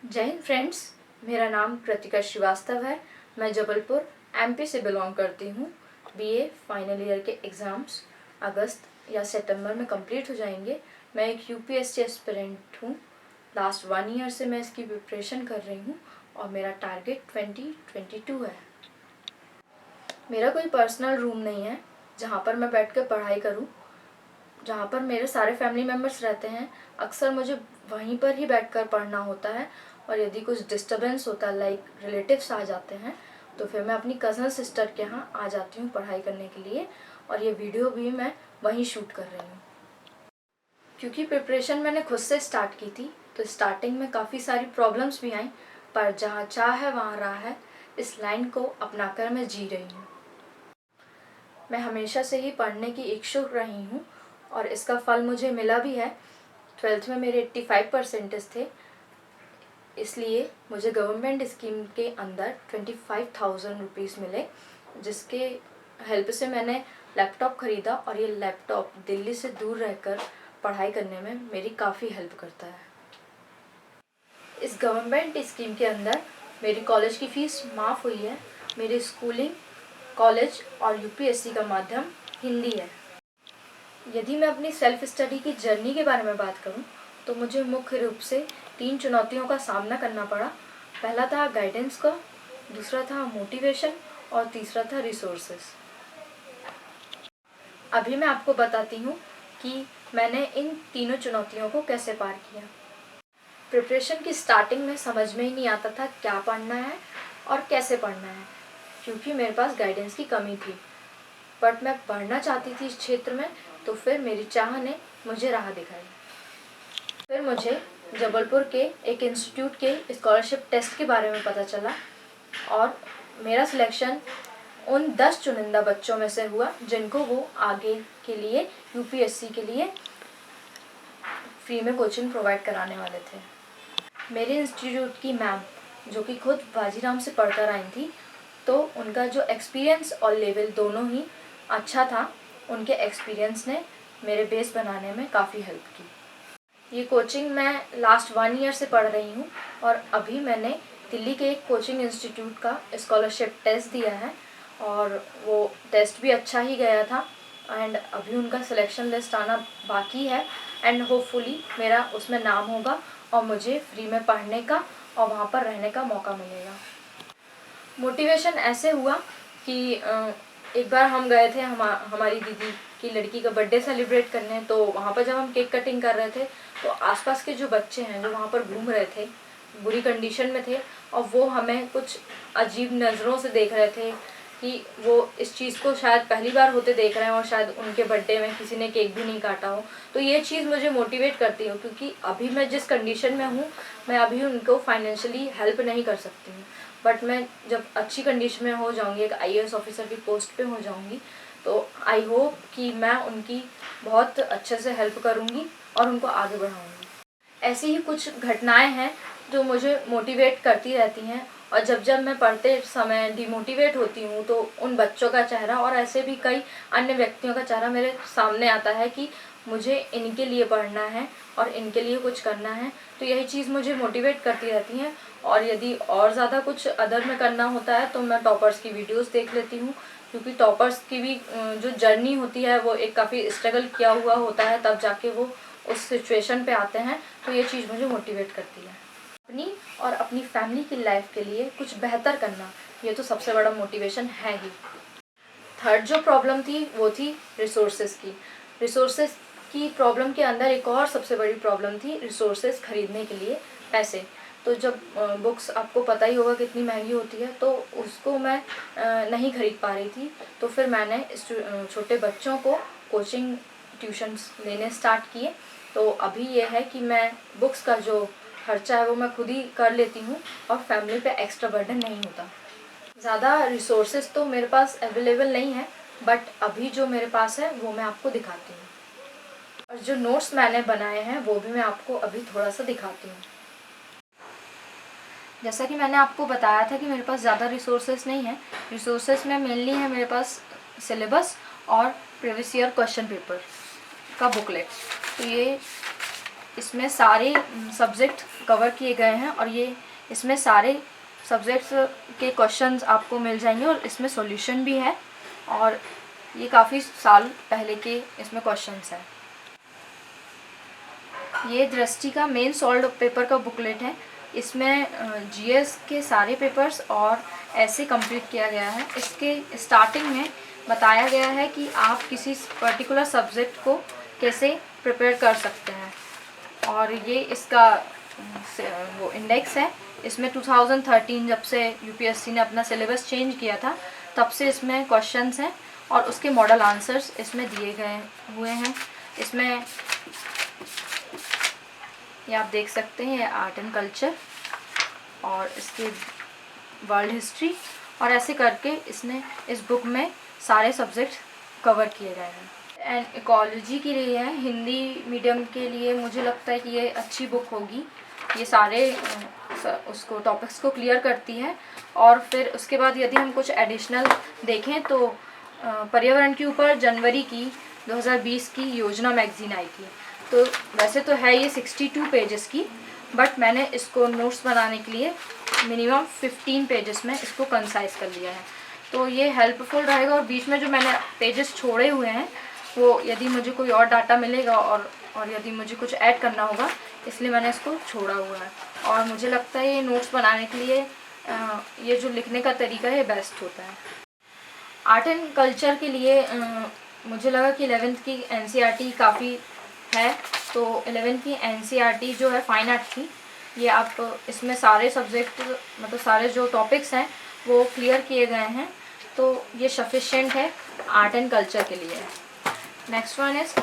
जय हिंद फ्रेंड्स, मेरा नाम कृतिका श्रीवास्तव है। मैं जबलपुर एमपी से बिलोंग करती हूँ। बीए फाइनल ईयर के एग्ज़ाम्स अगस्त या सितंबर में कंप्लीट हो जाएंगे। मैं एक यूपीएससी एस्पिरेंट हूँ। लास्ट 1 ईयर से मैं इसकी प्रिपरेशन कर रही हूँ और मेरा टारगेट 2022 है। मेरा कोई पर्सनल रूम नहीं है जहाँ पर मैं बैठ कर पढ़ाई करूँ। जहाँ पर मेरे सारे फैमिली मेम्बर्स रहते हैं, अक्सर मुझे वहीं पर ही बैठकर पढ़ना होता है। और यदि कुछ डिस्टर्बेंस होता है, लाइक रिलेटिव्स आ जाते हैं, तो फिर मैं अपनी कज़न सिस्टर के यहाँ आ जाती हूँ पढ़ाई करने के लिए। और ये वीडियो भी मैं वहीं शूट कर रही हूँ। क्योंकि प्रिपरेशन मैंने खुद से स्टार्ट की थी, तो स्टार्टिंग में काफ़ी सारी प्रॉब्लम्स भी आई, पर जहाँ चाह है वहाँ राह है, इस लाइन को अपनाकर मैं जी रही हूँ। मैं हमेशा से ही पढ़ने की इच्छुक रही हूँ और इसका फल मुझे मिला भी है। 12th में मेरे 85% थे, इसलिए मुझे गवर्नमेंट स्कीम के अंदर 25,000 रुपीज़ मिले, जिसके हेल्प से मैंने लैपटॉप ख़रीदा। और ये लैपटॉप दिल्ली से दूर रहकर पढ़ाई करने में मेरी काफ़ी हेल्प करता है। इस गवर्नमेंट स्कीम के अंदर मेरी कॉलेज की फ़ीस माफ़ हुई है। मेरी स्कूलिंग, कॉलेज और यूपीएससी का माध्यम हिंदी है। यदि मैं अपनी सेल्फ स्टडी की जर्नी के बारे में बात करूं, तो मुझे मुख्य रूप से 3 चुनौतियों का सामना करना पड़ा। पहला था गाइडेंस का, दूसरा था मोटिवेशन और तीसरा था रिसोर्सेस। अभी मैं आपको बताती हूँ कि मैंने इन तीनों चुनौतियों को कैसे पार किया। प्रिपरेशन की स्टार्टिंग में समझ में ही नहीं आता था क्या पढ़ना है और कैसे पढ़ना है, क्योंकि मेरे पास गाइडेंस की कमी थी। बट मैं पढ़ना चाहती थी इस क्षेत्र में, तो फिर मेरी चाह ने मुझे राह दिखाई। फिर मुझे जबलपुर के एक इंस्टीट्यूट के स्कॉलरशिप टेस्ट के बारे में पता चला और मेरा सिलेक्शन उन 10 चुनिंदा बच्चों में से हुआ जिनको वो आगे के लिए यूपीएससी के लिए फ्री में कोचिंग प्रोवाइड कराने वाले थे। मेरे इंस्टीट्यूट की मैम, जो कि खुद बाजीराम से पढ़कर आई थी, तो उनका जो एक्सपीरियंस और लेवल दोनों ही अच्छा था। उनके एक्सपीरियंस ने मेरे बेस बनाने में काफ़ी हेल्प की। ये कोचिंग मैं लास्ट 1 ईयर से पढ़ रही हूँ और अभी मैंने दिल्ली के एक कोचिंग इंस्टीट्यूट का स्कॉलरशिप टेस्ट दिया है और वो टेस्ट भी अच्छा ही गया था। एंड अभी उनका सिलेक्शन लिस्ट आना बाकी है एंड होपफुली मेरा उसमें नाम होगा और मुझे फ्री में पढ़ने का और वहाँ पर रहने का मौका मिलेगा। मोटिवेशन ऐसे हुआ कि एक बार हम गए थे हमारी दीदी की लड़की का बर्थडे सेलिब्रेट करने। तो वहाँ पर जब हम केक कटिंग कर रहे थे, तो आसपास के जो बच्चे हैं जो वहाँ पर घूम रहे थे, बुरी कंडीशन में थे और वो हमें कुछ अजीब नज़रों से देख रहे थे कि वो इस चीज़ को शायद पहली बार होते देख रहे हैं और शायद उनके बर्थडे में किसी ने केक भी नहीं काटा हो। तो ये चीज़ मुझे मोटिवेट करती है, क्योंकि अभी मैं जिस कंडीशन में हूँ, मैं अभी उनको फाइनेंशियली हेल्प नहीं कर सकती हूँ। बट मैं जब अच्छी कंडीशन में हो जाऊँगी, एक IAS ऑफिसर की पोस्ट पे हो जाऊँगी, तो आई होप कि मैं उनकी बहुत अच्छे से हेल्प करूँगी और उनको आगे बढ़ाऊँगी। ऐसी ही कुछ घटनाएं हैं जो मुझे मोटिवेट करती रहती हैं। और जब जब मैं पढ़ते समय डिमोटिवेट होती हूँ, तो उन बच्चों का चेहरा और ऐसे भी कई अन्य व्यक्तियों का चेहरा मेरे सामने आता है कि मुझे इनके लिए पढ़ना है और इनके लिए कुछ करना है। तो यही चीज़ मुझे मोटिवेट करती रहती हैं। और यदि और ज़्यादा कुछ अदर में करना होता है, तो मैं टॉपर्स की वीडियोस देख लेती हूँ, क्योंकि टॉपर्स की भी जो जर्नी होती है वो एक काफ़ी स्ट्रगल किया हुआ होता है, तब जाके वो उस सिचुएशन पे आते हैं। तो ये चीज़ मुझे मोटिवेट करती है। अपनी और अपनी फैमिली की लाइफ के लिए कुछ बेहतर करना, ये तो सबसे बड़ा मोटिवेशन है ही। थर्ड जो प्रॉब्लम थी वो थी रिसोर्सेज की। रिसोर्सेज की प्रॉब्लम के अंदर एक और सबसे बड़ी प्रॉब्लम थी रिसोर्सेज खरीदने के लिए पैसे। तो जब बुक्स आपको पता ही होगा कितनी महंगी होती है, तो उसको मैं नहीं खरीद पा रही थी। तो फिर मैंने छोटे बच्चों को कोचिंग ट्यूशन्स लेने स्टार्ट किए। तो अभी ये है कि मैं बुक्स का जो खर्चा है वो मैं खुद ही कर लेती हूँ और फैमिली पे एक्स्ट्रा बर्डन नहीं होता। ज़्यादा रिसोर्सेज तो मेरे पास अवेलेबल नहीं है, बट अभी जो मेरे पास है वो मैं आपको दिखाती हूँ। और जो नोट्स मैंने बनाए हैं वो भी मैं आपको अभी थोड़ा सा दिखाती हूँ। जैसा कि मैंने आपको बताया था कि मेरे पास ज़्यादा रिसोर्सेज नहीं है। रिसोर्सेज में मेनली है मेरे पास सिलेबस और प्रीवियस ईयर क्वेश्चन पेपर का बुकलेट। तो ये इसमें सारे सब्जेक्ट कवर किए गए हैं और ये इसमें सारे सब्जेक्ट्स के क्वेश्चंस आपको मिल जाएंगे और इसमें सॉल्यूशन भी है और ये काफ़ी साल पहले के इसमें क्वेश्चंस हैं। ये दृष्टि का मेन सॉल्व्ड पेपर का बुकलेट है। इसमें जीएस के सारे पेपर्स और ऐसे कंप्लीट किया गया है। इसके स्टार्टिंग में बताया गया है कि आप किसी पर्टिकुलर सब्जेक्ट को कैसे प्रिपेयर कर सकते हैं और ये इसका वो इंडेक्स है। इसमें 2013 जब से यूपीएससी ने अपना सिलेबस चेंज किया था तब से इसमें क्वेश्चंस हैं और उसके मॉडल आंसर्स इसमें दिए गए हुए हैं। इसमें ये आप देख सकते हैं, आर्ट एंड कल्चर और इसके वर्ल्ड हिस्ट्री और ऐसे करके इसने इस बुक में सारे सब्जेक्ट कवर किए गए हैं। एंड इकोलॉजी के लिए है, हिंदी मीडियम के लिए मुझे लगता है कि ये अच्छी बुक होगी। ये सारे उसको टॉपिक्स को क्लियर करती है और फिर उसके बाद यदि हम कुछ एडिशनल देखें तो पर्यावरण के ऊपर जनवरी की 2020 की योजना मैगज़ीन आई थी। तो वैसे तो है ये 62 पेजेस की, बट मैंने इसको नोट्स बनाने के लिए मिनिमम 15 पेजेस में इसको कंसाइज कर लिया है। तो ये हेल्पफुल रहेगा और बीच में जो मैंने पेजेस छोड़े हुए हैं वो यदि मुझे कोई और डाटा मिलेगा और यदि मुझे कुछ ऐड करना होगा इसलिए मैंने इसको छोड़ा हुआ है। और मुझे लगता है ये नोट्स बनाने के लिए ये जो लिखने का तरीका है ये बेस्ट होता है। आर्ट एंड कल्चर के लिए मुझे लगा कि 11th की एनसीईआरटी काफ़ी है, तो 11th की एनसीईआरटी जो है फाइन आर्ट की, ये आप इसमें सारे सब्जेक्ट मतलब सारे जो टॉपिक्स हैं वो क्लियर किए गए हैं, तो ये सफिशिएंट है आर्ट एंड कल्चर के लिए। नेक्स्ट वन इज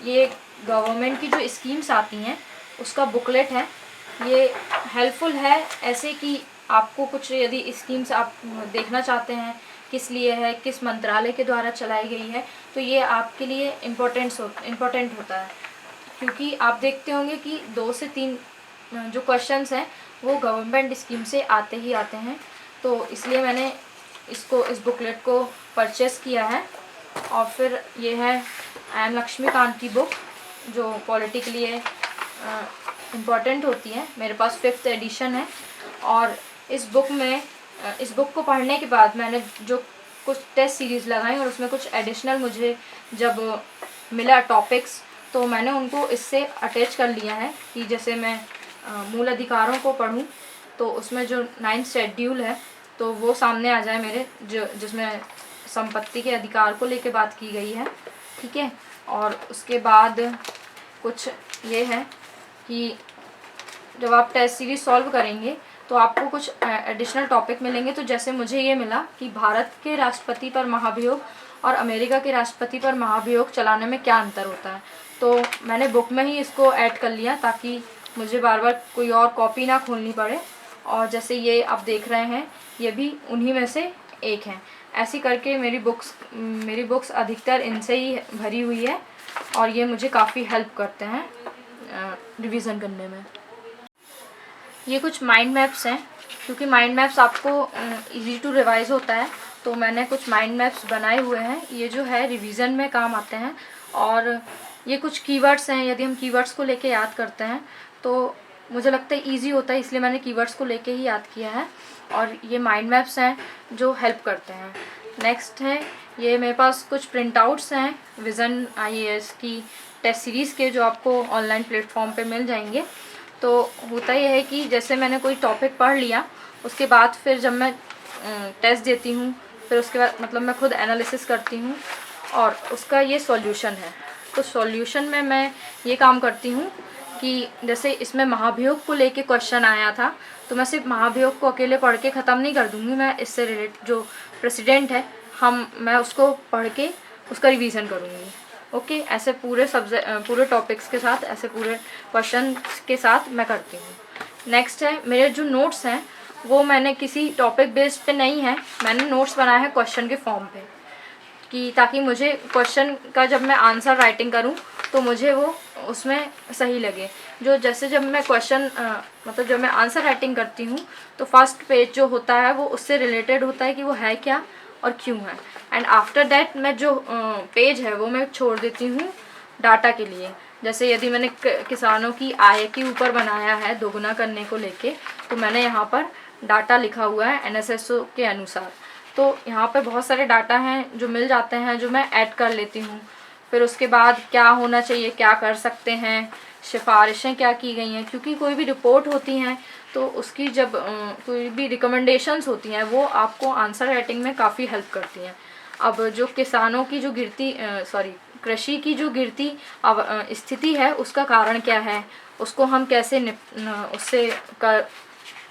ये गवर्नमेंट की जो स्कीम्स आती हैं उसका बुकलेट है। ये हेल्पफुल है ऐसे कि आपको कुछ यदि स्कीम्स आप देखना चाहते हैं किस लिए है, किस मंत्रालय के द्वारा चलाई गई है, तो ये आपके लिए इम्पोर्टेंट होता है क्योंकि आप देखते होंगे कि 2 से 3 जो क्वेश्चंस हैं वो गवर्नमेंट स्कीम से आते ही आते हैं। तो इसलिए मैंने इस बुकलेट को परचेस किया है। और फिर ये है एम लक्ष्मीकांत की बुक जो पॉलिटी के लिए इम्पॉर्टेंट होती है। मेरे पास 5th एडिशन है और इस बुक को पढ़ने के बाद मैंने जो कुछ टेस्ट सीरीज़ लगाई और उसमें कुछ एडिशनल मुझे जब मिला टॉपिक्स तो मैंने उनको इससे अटैच कर लिया है कि जैसे मैं मूल अधिकारों को पढूं तो उसमें जो 9th शेड्यूल है तो वो सामने आ जाए मेरे, जिसमें संपत्ति के अधिकार को लेके बात की गई है, ठीक है। और उसके बाद कुछ ये है कि जब आप टेस्ट सीरीज सॉल्व करेंगे तो आपको कुछ एडिशनल टॉपिक मिलेंगे। तो जैसे मुझे ये मिला कि भारत के राष्ट्रपति पर महाभियोग और अमेरिका के राष्ट्रपति पर महाभियोग चलाने में क्या अंतर होता है, तो मैंने बुक में ही इसको ऐड कर लिया ताकि मुझे बार बार कोई और कॉपी ना खोलनी पड़े। और जैसे ये आप देख रहे हैं ये भी उन्हीं में से एक है। ऐसे करके मेरी बुक्स अधिकतर इनसे ही भरी हुई है और ये मुझे काफ़ी हेल्प करते हैं रिवीजन करने में। ये कुछ माइंड मैप्स हैं क्योंकि माइंड मैप्स आपको इजी टू रिवाइज होता है, तो मैंने कुछ माइंड मैप्स बनाए हुए हैं। ये जो है रिवीजन में काम आते हैं और ये कुछ कीवर्ड्स हैं, यदि हम कीवर्ड्स को लेके याद करते हैं तो मुझे लगता है इजी होता है, इसलिए मैंने कीवर्ड्स को लेके ही याद किया है। और ये माइंड मैप्स हैं जो हेल्प करते हैं। नेक्स्ट है ये मेरे पास कुछ प्रिंट आउट्स हैं विज़न IAS की टेस्ट सीरीज़ के जो आपको ऑनलाइन प्लेटफॉर्म पे मिल जाएंगे। तो होता यह है कि जैसे मैंने कोई टॉपिक पढ़ लिया उसके बाद फिर जब मैं टेस्ट देती हूँ फिर उसके बाद मतलब मैं खुद एनालिसिस करती हूँ और उसका ये सॉल्यूशन है। तो सॉल्यूशन में मैं ये काम करती हूँ कि जैसे इसमें महाभियोग को लेके क्वेश्चन आया था तो मैं सिर्फ महाभियोग को अकेले पढ़ के ख़त्म नहीं कर दूँगी, मैं इससे रिलेटेड जो प्रेसिडेंट है मैं उसको पढ़ के उसका रिवीजन करूँगी। ओके, ऐसे पूरे टॉपिक्स के साथ, ऐसे पूरे क्वेश्चन के साथ मैं करती हूँ। नेक्स्ट है मेरे जो नोट्स हैं वो मैंने किसी टॉपिक बेस्ड पे नहीं है, मैंने नोट्स बनाए हैं क्वेश्चन के फॉर्म पे कि ताकि मुझे क्वेश्चन का जब मैं आंसर राइटिंग करूँ तो मुझे वो उसमें सही लगे। जब मैं क्वेश्चन मतलब जब मैं आंसर राइटिंग करती हूँ तो फर्स्ट पेज जो होता है वो उससे रिलेटेड होता है कि वो है क्या और क्यों है। एंड आफ्टर दैट मैं जो पेज है वो मैं छोड़ देती हूँ डाटा के लिए, जैसे यदि मैंने किसानों की आय के ऊपर बनाया है दोगुना करने को लेके, तो मैंने यहाँ पर डाटा लिखा हुआ है NSSO के अनुसार। तो यहाँ पे बहुत सारे डाटा हैं जो मिल जाते हैं, जो मैं ऐड कर लेती हूँ। फिर उसके बाद क्या होना चाहिए, क्या कर सकते हैं, सिफारिशें क्या की गई हैं, क्योंकि कोई भी रिपोर्ट होती हैं तो उसकी जब कोई भी रिकमेंडेशंस होती हैं वो आपको आंसर राइटिंग में काफ़ी हेल्प करती हैं। अब जो किसानों की जो कृषि की जो गिरती स्थिति है उसका कारण क्या है, उसको हम कैसे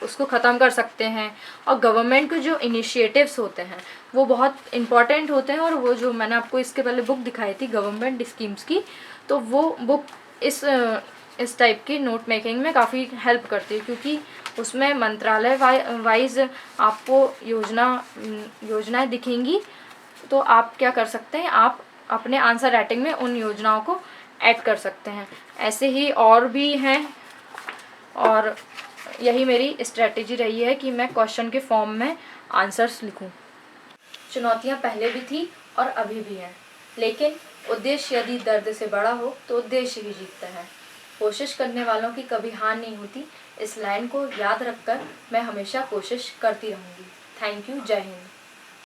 उसको ख़त्म कर सकते हैं। और गवर्नमेंट के जो इनिशिएटिव्स होते हैं वो बहुत इम्पॉर्टेंट होते हैं, और वो जो मैंने आपको इसके पहले बुक दिखाई थी गवर्नमेंट स्कीम्स की, तो वो बुक इस टाइप की नोट मेकिंग में काफ़ी हेल्प करती है, क्योंकि उसमें मंत्रालय वाइज आपको योजनाएं दिखेंगी। तो आप क्या कर सकते हैं, आप अपने आंसर राइटिंग में उन योजनाओं को ऐड कर सकते हैं। ऐसे ही और भी हैं, और यही मेरी स्ट्रेटेजी रही है कि मैं क्वेश्चन के फॉर्म में आंसर्स लिखूं। चुनौतियां पहले भी थी और अभी भी हैं, लेकिन उद्देश्य यदि दर्द से बड़ा हो तो उद्देश्य ही जीतता है। कोशिश करने वालों की कभी हार नहीं होती। इस लाइन को याद रखकर मैं हमेशा कोशिश करती रहूँगी। Thank you. जय हिंद।